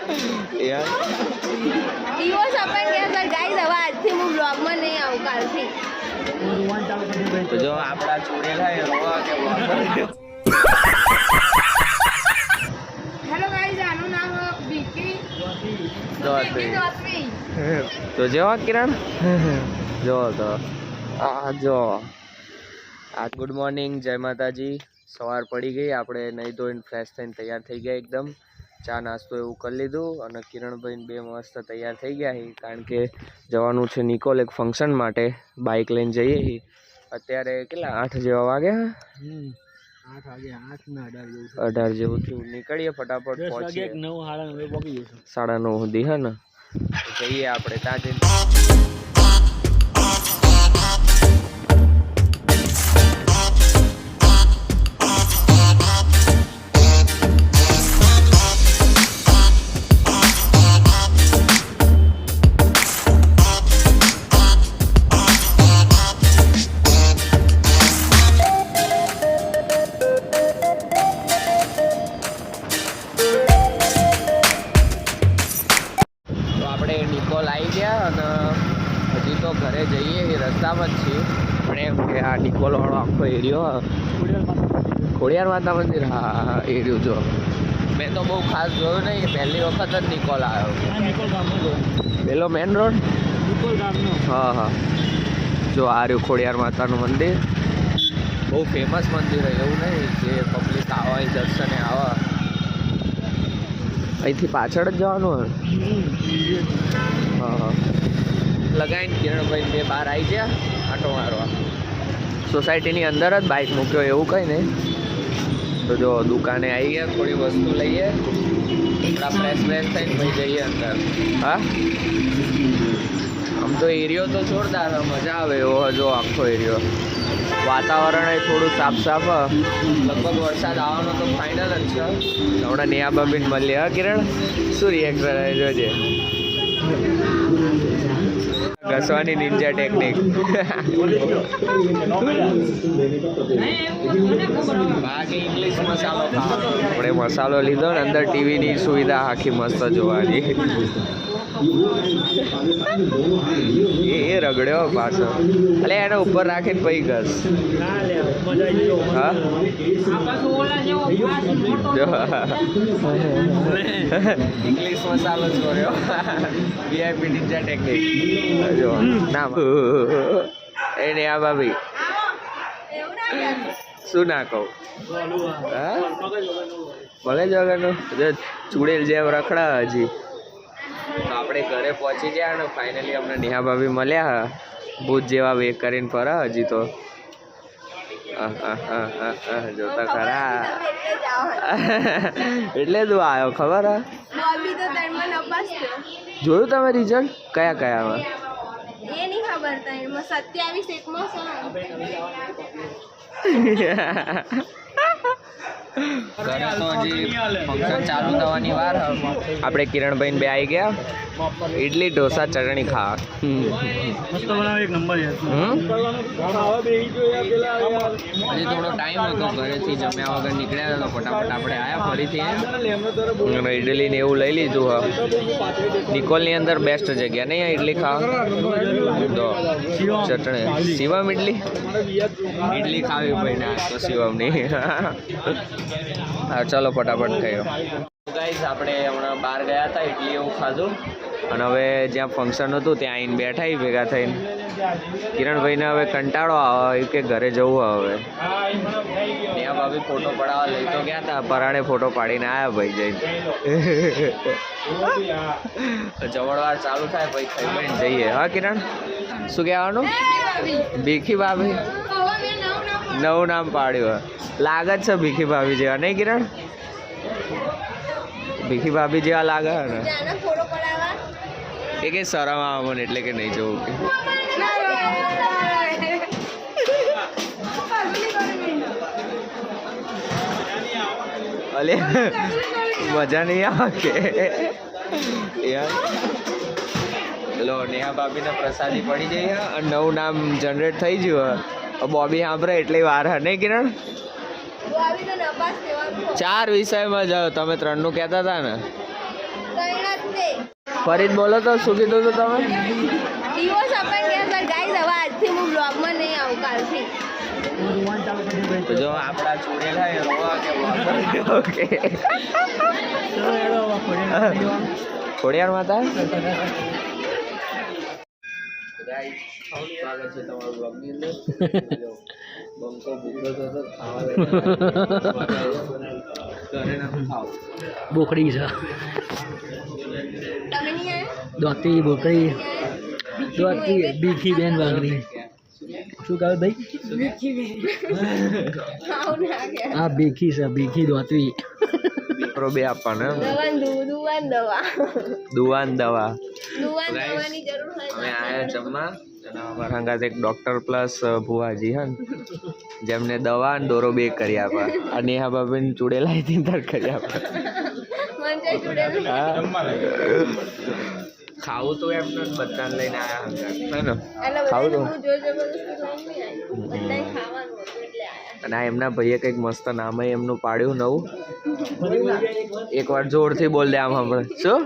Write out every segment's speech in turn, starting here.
યાર દિવસ अपन क्या कर गाइस હવે આજથી હું બ્લોગમાં નહીં આવું કાલથી તો જો આપડા છોડેલા એ રોવા કે હેલો ગાइस આનું નામ બીકી દોસ્તી તો જો કિરણ જો તો આ જો આ ગુડ મોર્નિંગ જય માતાજી સવાર પડી ગઈ આપણે નહીં ધોઈને ફ્રેશ થઈને તૈયાર થઈ ગયા એકદમ ચા નાસ્તો એવું કરી લીધું અને કિરણભાઈ બે મસ્ત તૈયાર થઈ ગયા છે કારણ કે જવાનું છે નિકોલ એક ફંક્શન માટે બાઇક લઈને જઈએ છીએ અત્યારે કેટલા 8 જેવા વાગ્યા 18 જેવું થયું નીકળીએ ફટાફટ પહોંચીએ 9:30 સુધી હે ને જઈએ આપણે ત્યાં જઈને નિકોલ આવી ગયા અને હજી તો ઘરે જઈએ એ રસ્તામાં જ છીએ પણ એમ કે આ નિકોલ વાળો આખો એરિયો ખોડિયાર માતા મંદિર હા એરિયો જો મેં તો બહુ ખાસ જોયું નહીં પહેલી વખત જ નિકોલ આવ્યો પેલો મેન રોડ હા હા જો આ રહ્યું ખોડિયાર માતાનું મંદિર બહુ ફેમસ મંદિર હોય એવું નહીં જે પબ્લિક આવે દર્શને આવે અહીંથી પાછળ જ જવાનું હા હા લગાવીને કિરણભાઈ બે બહાર આવી ગયા આટો મારવા સોસાયટીની અંદર જ બાઇક મૂક્યો એવું કંઈ નહીં તો જો દુકાને આવી ગયા થોડી વસ્તુ લઈએ થોડા ફ્રેશ થઈને ભાઈ જઈએ અંદર હા આમ તો એરિયો તો જોરદાર મજા આવે એવો જો આખો એરિયો વાતાવરણ એ થોડું સાફ લગભગ વરસાદ આવવાનો તો ફાઇનલ જ છે હમણાં નેહા બાબીન મળીએ હા કિરણ શું રિએક્શન આવે જોજે ઘસવાની નિંજા ટેકનિક બાકી ઇંગ્લિશ મસાલો આપણે મસાલો લીધો ને અંદર ટીવીની સુવિધા આખી મસ્ત જોવાની એ રગડ્યો પાછો અલે એને ઉપર રાખીને પછી ઘસ હા ઇંગ્લિશ મસાલો છોડ્યો વીઆઈપી નિંજા ટેકનિક જો નામ એને આ ભાભી શું ના કહું હા ભલે જ વગરનું ચૂડેલ જેમ રખડા હજી તો આપણે ઘરે પહોંચી ગયા ને ફાઇનલી અમને નેહા ભાભી મળ્યા ભૂત જેવા વેક કરીને ફરા હજી તો જોતા ખરા એટલે તું આવ્યો ખબર હા જોયું તમે રિઝલ્ટ કયા કયામાં એ નહીં ખબર તાઈમાં 27 એકમાં ઘરે તો હજી ફંક્શન ચાલુ થવાની વાર આપણે કિરણભાઈ બે આવી ગયા ઇડલી ઢોસા ચટણી ખાવા હજી થોડો ટાઈમ હતો ઘરેથી જમ્યા વગર નીકળ્યા તો ફટાફટ આપણે આવ્યા ફરીથી ઇડલી ને એવું લઈ લીધું હા નિકોલની અંદર બેસ્ટ જગ્યા નહીં ઇડલી ખાવા તો ચટણી શિવમ ઇડલી ખાવી પડે તો શિવમની હા ચાલો ફટાફટ ખાયો ગાઈસ આપણે હમણાં બહાર ગયા હતા ઇડલી એવું ખાધું અને હવે જ્યાં ફંક્શન હતું ત્યાં આવીને બેઠા ભેગા થઈને કિરણભાઈને હવે કંટાળો આવે કે ઘરે જવું હવે ત્યાં ભાભી ફોટો પડાવવા લઈ તો ગયા હતા પરાણે ફોટો પાડીને આવ્યા ભાઈ જઈને જવળવાર ચાલુ થાય ભાઈ ખાઈ પીને જઈએ હા કિરણ શું કહેવાનું ભીખી ભાભી નવું નામ પાડ્યું લાગે જ છે ભીખી ભાભી જેવા નહીં કિરણ ભીખી ભાભી જેવા લાગે ને એ કે શરમ આવે મને એટલે કે નહીં જવું કે અલે મજા નહીં આવે કે યાર લો નેહા ભાભીને પ્રસાદી પડી જઈ અને નવું નામ જનરેટ થઈ ગયું બોબી સાંભળે એટલે વાર હે નહીં કિરણ 4 વિષયમાં જાઓ તમે 3નું કહેતા હતા ને ફરીદ બોલો તો શું કીધું હતું તમે? દિવસ આપણને ગયા હતા ગાઈઝ હવે આજથી હું બ્લોગમાં નહીં આવું કાલથી. તો જો આપણા ચૂડેલા એ રોવા કે ઓકે ખોડિયાર માતા સ્વાગત છે તમારું બ્લોગની અંદર. બંકો ભૂખો થતો ખાવા બોકડી છે તમે નહીં આવ્યા? દોતી બોકડી દોતી બીખી બેન વાગડી શું કહે ભાઈ? આવું ના કહેવાય. આ બીખી છે બીખી દોતી દીકરો બે આપવાના દુવાન દવા દુવાન દવા. દવાની જરૂર હોય અમે આયા જમવા અને અમારા હંગાત એક ડોક્ટર પ્લસ ભુવાજી હા જેમને દવા અને દોરો બે કરી આપા અને નેહા બાબીને ચૂડેલા તીંતર કરી આપા. મને ચૂડેલું ખાવું તો એમને બધાને લઈને આયા હંગાત હે ને એટલે ખાવું તો હું જોર જબરદસ્તી લઈને નહીં આવી. બધાને ખાવાનું હતું એટલે આયા. અને આ એમના ભાઈએ કંઈક મસ્ત નામ એમનું પાડ્યું નવું. એકવાર જોરથી બોલ દે આમ હમણાં શું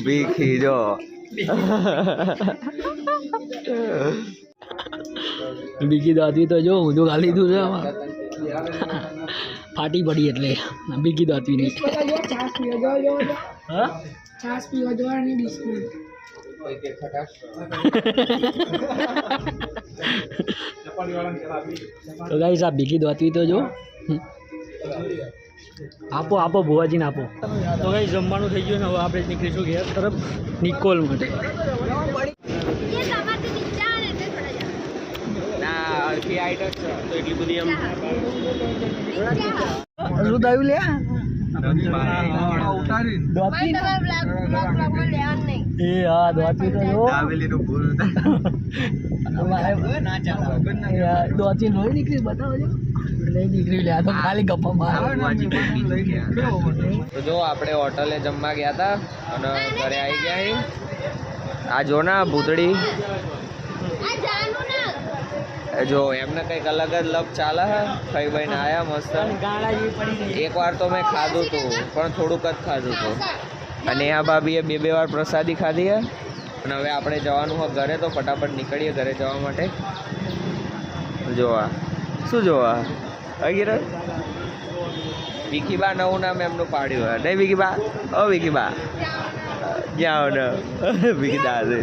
ભીખી જો બીખી દોતી તો જો હું તો ખાલી દીધું છે આમાં ફાટી પડી એટલે બીખી દોતી નહીં હા છાસ પીવા જવાની બિસ્કુટ. તો ગાઈસ આ બીખી દોતી તો જો આપો આપો ભુવાજીને આપો. તો ગાઈસ જમવાનું થઈ ગયું ને હવે આપણે નીકળીશું ઘેર તરફ નિકોલ માટે. ના અડધી આઈટમ છે તો એટલી બધી એમ શું થયું લે એ હા દોતી તો જો દોતી નહીં નીકળી બતાવો છો નહીં નીકળી લે આ તો ખાલી ગપ્પા માર. તો જો આપણે હોટલે જમવા ગયા હતા અને ઘરે આવી ગયા છીએ. આ જો ના ભૂતડી જો એમને કંઈક અલગ જ લપ ચાલે હે. ખાઈ ભાઈ ને આયા મસ્ત. એકવાર તો મેં ખાધું હતું પણ થોડુંક જ ખાધું હતું અને આ ભાભીએ બે વાર પ્રસાદી ખાધી હે અને હવે આપણે જવાનું હોય ઘરે તો ફટાફટ નીકળીએ ઘરે જવા માટે. જોવા શું જોવા અગીર વિકીબા નવું નામ એમનું પાડ્યું હે નહીં વિકીબા ઓ વિકીબા જાઓ ને વિકી દાદે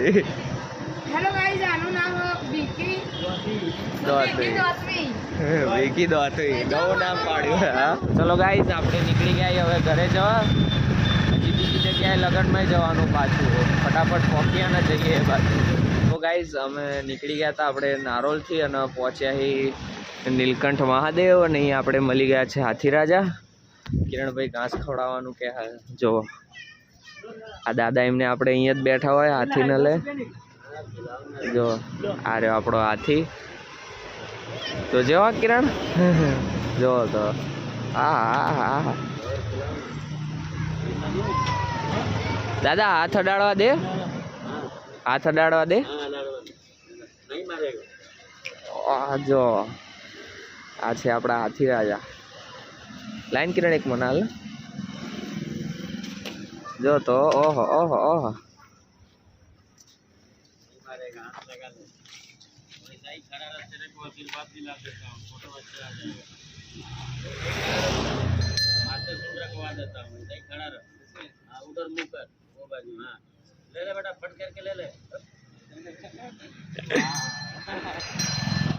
હેલો ગાઈઝ આનું નામ વિકી વિકી દોતી નવું નામ પાડ્યું હે. હા ચલો ગાઈઝ આપણે નીકળી ગયા હવે ઘરે જવા. હજી બીજી જગ્યાએ લગ્નમાં જવાનું પાછું ફટાફટ પહોંચ્યા ને જઈએ એ બાજુ. તો ગાઈઝ અમે નીકળી ગયા હતા આપણે નારોલથી અને પહોંચ્યા અહીં નીલકંઠ મહાદેવ અને અહીં આપણે મળી ગયા છે હાથીરાજા. કિરણભાઈ ઘાસ ખવડાવવાનું કે જો આ દાદા એમને આપણે અહીંયા જ બેઠા હોય હાથીને લે. જો આ રહ્યો આપણો હાથી તો જો કિરણ જો તો હા દાદા હાથ અડાડવા દે હાથ અડાડવા દે. જો આ છે આપણા હાથી રાજા. લાઈન કિરણ એક મનાલ જો તો ઓહો ઓહો ઓહો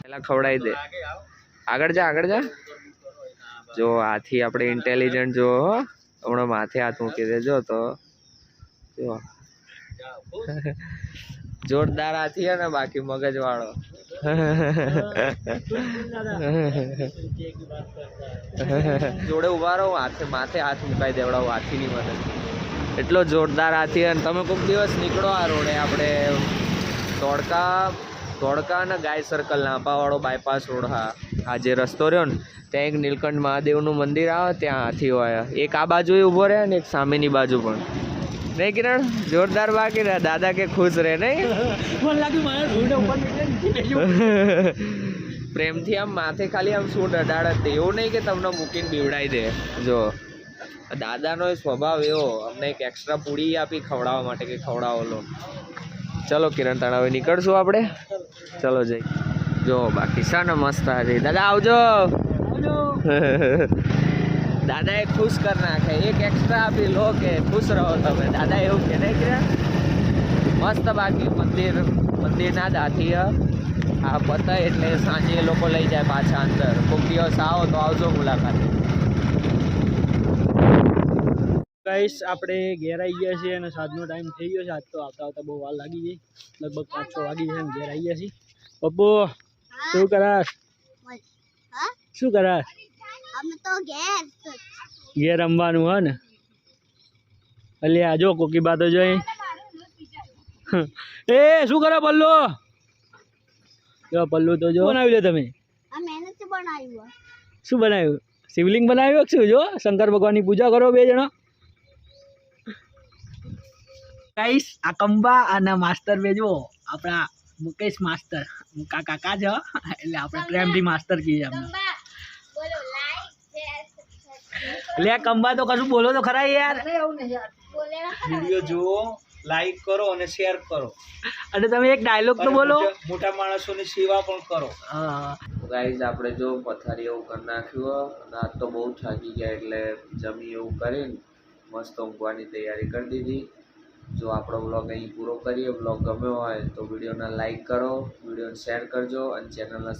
પેલા ખવડાવી દે. આગળ જા જો હાથી આપણે ઇન્ટેલિજન્ટ જો હમણાં માથે હાથ મૂકી દે જો તો જો જોરદાર હાથી હે ને બાકી મગજ વાળો. જોડે ઉભા રહો માથે હાથ મુકાઈ દેવડાવો હાથીની મદદ. એટલો જોરદાર હાથી અને તમે કોઈક દિવસ નીકળો આ રોડે આપણે ધોળકા અને ગાય સર્કલ નાપાવાળો બાયપાસ રોડ. હા આ જે રસ્તો રહ્યો ને ત્યાં એક નીલકંઠ મહાદેવનું મંદિર આવે ત્યાં હાથી હોય. એક આ બાજુ ઊભો રહે ને એક સામેની બાજુ પણ. નહીં કિરણ જોરદાર બાકી રહ્યા દાદા કે ખુશ રહે નહીં. પ્રેમથી આમ માથે ખાલી આમ સૂટ અડાડત દે એવું નહીં કે તમને મૂકીને બીવડાવી દે. જો દાદાનો સ્વભાવ એવો, અમને એક એક્સ્ટ્રા પૂરી આપી ખવડાવવા માટે કે ખવડાવો લો. ચલો કિરણ તાણ હવે નીકળશું આપણે. ચલો જઈ જો બાકી છે ને મસ્ત આજે દાદા આવજો. દાદા એ ખુશ કરી નાખે, એક એક્સ્ટ્રા આપી લો કે ખુશ રહો તમે. દાદા એવું કે નહીં કિરણ? મસ્ત બાકી મંદિરના જ હાથી આ પતા એટલે સાંજે એ લોકો લઈ જાય પાછા અંદર. કોઈક દિવસ આવો તો આવજો મુલાકાત. ગાઈસ આપણે ઘેર આવી ગયા છીએ અને સાંજનો ટાઈમ થઈ ગયો છે. આજ તો આવતા આવતા બહુ વાર લાગી ગઈ, લગભગ 5-6 વાગી ગયા. ઘેર આવી ગયા છીએ. પપ્પુ શું કરાશ? શું કરાશ? અમે તો ઘેર રમવાનું હે ને? અલ્યા જો કોકી બાતો જોઈ. એ શું કરો પલ્લુ? જો પલ્લુ તો જો બનાવી લો તમે. મહેનતથી બનાવ્યું. શું બનાવ્યું? શિવલિંગ બનાવ્યું શું? જો શંકર ભગવાનની પૂજા કરો 2 જણા. ગાઈસ આ કંબા અને માસ્ટર બે જો આપણા મુકેશ માસ્ટર, કાકા છે એટલે આપણે પ્રેમથી માસ્ટર કહીએ અમને. બોલો લાઈક શેર લે કંબા તો કશું બોલો તો ખરા યાર. વિડિયો જુઓ, લાઈક કરો અને શેર કરો. અને તમે એક ડાયલોગ તો બોલો. મોટા માણસોની સેવા પણ કરો. હા ગાઈઝ આપણે જો પથારી એવું કરી નાખ્યું અને આજ તો બહુ થાકી ગયા એટલે જમી એવું કરીને મસ્ત ઊંઘવાની તૈયારી કરી દીધી. જો આપણો વ્લોગ અહીં પૂરો કરીએ. વ્લોગ ગમ્યો હોય તો વિડીયોને લાઈક કરો, વિડીયોને શેર કરજો અને ચેનલને